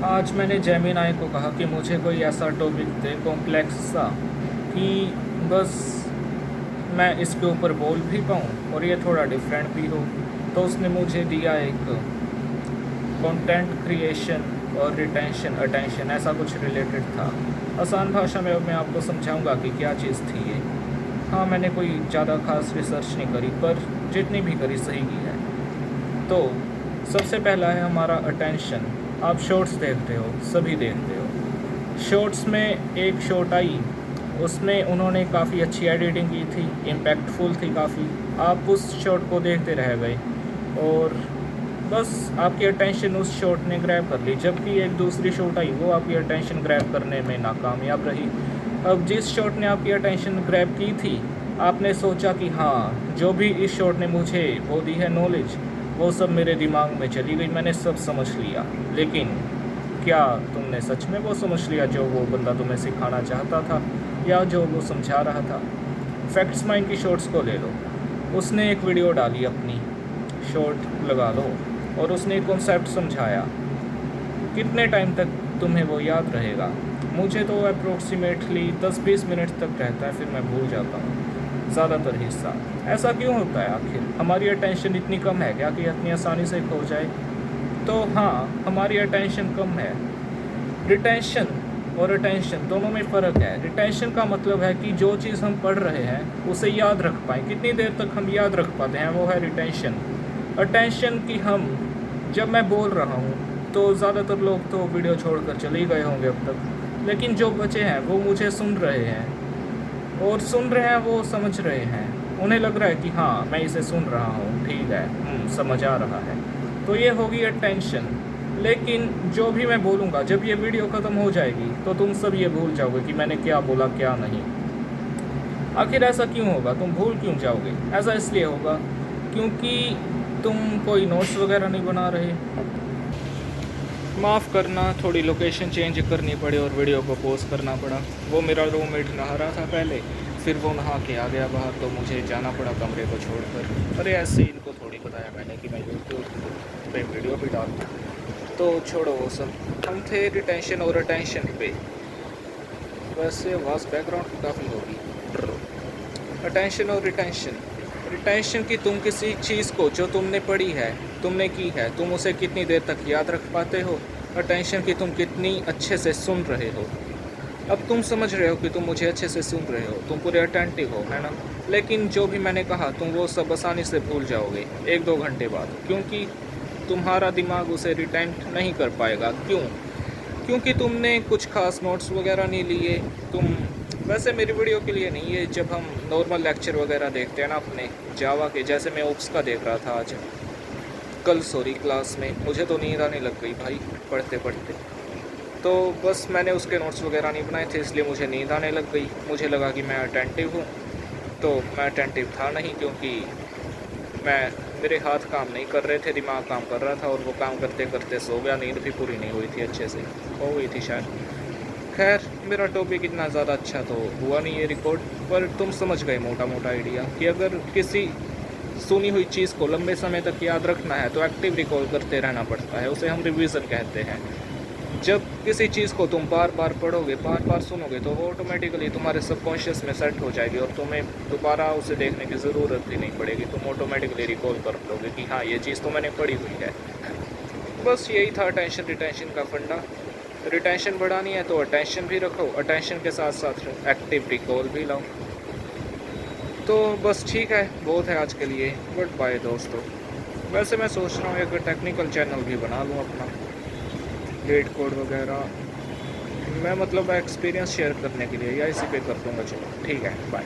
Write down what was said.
आज मैंने जेमिनी को कहा कि मुझे कोई ऐसा टॉपिक दे कॉम्प्लेक्स सा कि बस मैं इसके ऊपर बोल भी पाऊँ और ये थोड़ा डिफरेंट भी हो। तो उसने मुझे दिया एक कंटेंट क्रिएशन और रिटेंशन अटेंशन ऐसा कुछ रिलेटेड था। आसान भाषा में मैं आपको समझाऊंगा कि क्या चीज़ थी ये। हाँ, मैंने कोई ज़्यादा खास रिसर्च नहीं करी, पर जितनी भी करी सही की है। तो सबसे पहला है हमारा अटेंशन। आप शॉर्ट्स देखते हो, सभी देखते हो। शॉर्ट्स में एक शॉर्ट आई, उसमें उन्होंने काफ़ी अच्छी एडिटिंग की थी, इम्पैक्टफुल थी काफ़ी। आप उस शॉट को देखते रह गए और बस आपकी अटेंशन उस शॉट ने ग्रैब कर ली, जबकि एक दूसरी शॉट आई वो आपकी अटेंशन ग्रैब करने में नाकामयाब रही। अब जिस शॉट ने आपकी अटेंशन ग्रैब की थी, आपने सोचा कि हाँ, जो भी इस शॉट ने मुझे वो दी है नॉलेज, वो सब मेरे दिमाग में चली गई, मैंने सब समझ लिया। लेकिन क्या तुमने सच में वो समझ लिया जो वो बंदा तुम्हें सिखाना चाहता था या जो वो समझा रहा था? फैक्ट्स माइंड की शॉर्ट्स को ले लो। उसने एक वीडियो डाली अपनी, शॉर्ट लगा लो, और उसने एक कॉन्सेप्ट समझाया। कितने टाइम तक तुम्हें वो याद रहेगा? मुझे तो अप्रोक्सीमेटली 10-20 मिनट तक रहता है, फिर मैं भूल जाता हूँ ज़्यादातर हिस्सा। ऐसा क्यों होता है आखिर? हमारी अटेंशन इतनी कम है क्या कि इतनी आसानी से खो जाए? तो हाँ, हमारी अटेंशन कम है। रिटेंशन और अटेंशन दोनों में फ़र्क है। रिटेंशन का मतलब है कि जो चीज़ हम पढ़ रहे हैं उसे याद रख पाएँ, कितनी देर तक हम याद रख पाते हैं, वो है रिटेंशन। अटेंशन की हम, जब मैं बोल रहा हूँ तो ज़्यादातर लोग तो वीडियो छोड़कर चले ही गए होंगे अब तक, लेकिन जो बचे हैं वो मुझे सुन रहे हैं, और सुन रहे हैं वो समझ रहे हैं। उन्हें लग रहा है कि हाँ, मैं इसे सुन रहा हूँ, ठीक है, समझ आ रहा है। तो ये होगी अटेंशन। लेकिन जो भी मैं बोलूँगा, जब ये वीडियो ख़त्म हो जाएगी तो तुम सब ये भूल जाओगे कि मैंने क्या बोला क्या नहीं। आखिर ऐसा क्यों होगा? तुम भूल क्यों जाओगे? ऐसा इसलिए होगा क्योंकि तुम कोई नोट्स वगैरह नहीं बना रहे। माफ़ करना, थोड़ी लोकेशन चेंज करनी पड़ी और वीडियो को पोस्ट करना पड़ा। वो मेरा रूममेट नहा रहा था पहले, फिर वो नहा के आ गया बाहर, तो मुझे जाना पड़ा कमरे को छोड़कर। अरे ऐसे ही इनको थोड़ी बताया मैंने कि मैं यूट्यूब पे वीडियो भी डालता हूँ। तो छोड़ो वो सब, हम थे रिटेंशन और अटेंशन पे। वैसे आवाज़ बैकग्राउंड की काफ़ी होगी। अटेंशन और रिटेंशन। रिटेंशन की, तुम किसी चीज़ को जो तुमने पढ़ी है, तुमने की है, तुम उसे कितनी देर तक याद रख पाते हो। अटेंशन की, तुम कितनी अच्छे से सुन रहे हो। अब तुम समझ रहे हो कि तुम मुझे अच्छे से सुन रहे हो, तुम पूरे अटेंटिव हो, है ना? लेकिन जो भी मैंने कहा तुम वो सब आसानी से भूल जाओगे 1-2 घंटे बाद, क्योंकि तुम्हारा दिमाग उसे रिटेंट नहीं कर पाएगा। क्यों? क्योंकि तुमने कुछ खास नोट्स वगैरह नहीं लिए। तुम, वैसे मेरी वीडियो के लिए नहीं, ये जब हम नॉर्मल लेक्चर वगैरह देखते हैं ना अपने जावा के, जैसे मैं ओप्स का देख रहा था कल सॉरी क्लास में, मुझे तो नींद आने लग गई भाई पढ़ते पढ़ते। तो बस मैंने उसके नोट्स वगैरह नहीं बनाए थे, इसलिए मुझे नींद आने लग गई। मुझे लगा कि मैं अटेंटिव हूँ, तो मैं अटेंटिव था नहीं, क्योंकि मेरे हाथ काम नहीं कर रहे थे, दिमाग काम कर रहा था, और वो काम करते करते सो गया। नींद भी पूरी नहीं हुई थी अच्छे से, हो गई थी शायद। खैर, मेरा टॉपिक इतना ज़्यादा अच्छा तो हुआ नहीं है रिकॉर्ड, पर तुम समझ गए मोटा मोटा आइडिया कि अगर किसी सुनी हुई चीज़ को लंबे समय तक याद रखना है तो एक्टिव रिकॉल करते रहना पड़ता है, उसे हम रिवीजन कहते हैं। जब किसी चीज़ को तुम बार बार पढ़ोगे, बार बार सुनोगे, तो वो ऑटोमेटिकली तुम्हारे सबकॉन्शियस में सेट हो जाएगी और तुम्हें दोबारा उसे देखने की ज़रूरत ही नहीं पड़ेगी। तुम ऑटोमेटिकली रिकॉल कर लोगे कि हाँ, ये चीज़ तो मैंने पढ़ी हुई है। बस यही था अटेंशन रिटेंशन का फंडा। रिटेंशन बढ़ानी है तो अटेंशन भी रखो, अटेंशन के साथ साथ एक्टिव रिकॉल भी लाओ। तो बस ठीक है, बहुत है आज के लिए। गुड बाय दोस्तों। वैसे मैं सोच रहा हूँ एक टेक्निकल चैनल भी बना लूँ अपना, गेट कोड वगैरह, मैं मतलब एक्सपीरियंस शेयर करने के लिए, या इसी पे कर दूँगा। चलो ठीक है, बाय।